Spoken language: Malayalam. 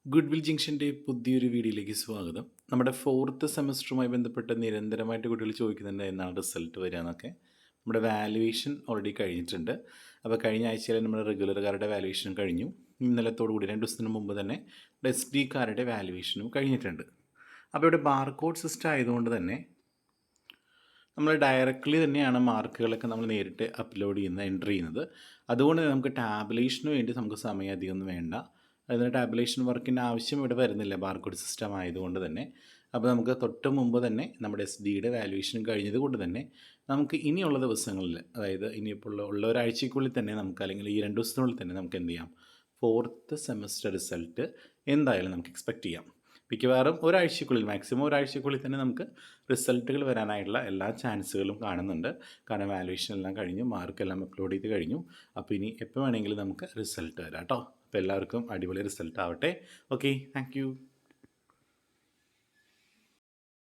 ഗുഡ് വിൽ ജംഗ്ഷൻ്റെ പുതിയൊരു വീഡിയോയിലേക്ക് സ്വാഗതം. നമ്മുടെ ഫോർത്ത് സെമസ്റ്ററുമായി ബന്ധപ്പെട്ട് നിരന്തരമായിട്ട് കുട്ടികൾ ചോദിക്കുന്നുണ്ട് എന്നാണ് റിസൾട്ട് വരിക എന്നൊക്കെ. നമ്മുടെ വാല്യുവേഷൻ ഓൾറെഡി കഴിഞ്ഞിട്ടുണ്ട്. അപ്പോൾ കഴിഞ്ഞ ആഴ്ചയിൽ നമ്മുടെ റെഗുലർകാരുടെ വാല്യുവേഷനും കഴിഞ്ഞു. ഇന്നലത്തോടു കൂടി 2 ദിവസത്തിന് മുമ്പ് തന്നെ എസ് ഡിക്കാരുടെ വാല്യുവേഷനും കഴിഞ്ഞിട്ടുണ്ട്. അപ്പോൾ ഇവിടെ ബാർകോഡ് സിസ്റ്റം ആയതുകൊണ്ട് തന്നെ നമ്മൾ ഡയറക്റ്റ്ലി തന്നെയാണ് മാർക്കുകളൊക്കെ നമ്മൾ നേരിട്ട് അപ്ലോഡ് ചെയ്യുന്നത്, എൻ്റർ ചെയ്യുന്നത്. അതുകൊണ്ട് തന്നെ നമുക്ക് ടാബുലേഷന് വേണ്ടി നമുക്ക് സമയം അധികമൊന്നും വേണ്ട. അതിന് ടാബുലേഷൻ വർക്കിൻ്റെ ആവശ്യം ഇവിടെ വരുന്നില്ല ബാർകോഡ് സിസ്റ്റം ആയതുകൊണ്ട് തന്നെ. അപ്പോൾ നമുക്ക് തൊട്ട് മുമ്പ് തന്നെ നമ്മുടെ എസ് ഡിയുടെ വാല്യുവേഷൻ കഴിഞ്ഞത് കൊണ്ട് തന്നെ നമുക്ക് ഇനിയുള്ള ദിവസങ്ങളിൽ, അതായത് ഇനിയിപ്പോൾ ഉള്ള ഒരാഴ്ചയ്ക്കുള്ളിൽ തന്നെ നമുക്ക്, അല്ലെങ്കിൽ ഈ 2 ദിവസത്തിനുള്ളിൽ തന്നെ നമുക്ക് എന്ത് ചെയ്യാം, ഫോർത്ത് സെമസ്റ്റർ റിസൾട്ട് എന്തായാലും നമുക്ക് എക്സ്പെക്റ്റ് ചെയ്യാം. മിക്കവാറും ഒരാഴ്ചയ്ക്കുള്ളിൽ, മാക്സിമം ഒരാഴ്ചയ്ക്കുള്ളിൽ തന്നെ നമുക്ക് റിസൾട്ടുകൾ വരാനായിട്ടുള്ള എല്ലാ ചാൻസുകളും കാണുന്നുണ്ട്. കാരണം വാല്യുവേഷൻ എല്ലാം കഴിഞ്ഞു, മാർക്കെല്ലാം അപ്ലോഡ് ചെയ്ത് കഴിഞ്ഞു. അപ്പോൾ ഇനി എപ്പോൾ വേണമെങ്കിലും നമുക്ക് റിസൾട്ട് വരാം കേട്ടോ. അപ്പോൾ എല്ലാവർക്കും അടിപൊളി റിസൾട്ട് ആവട്ടെ. Okay, thank you.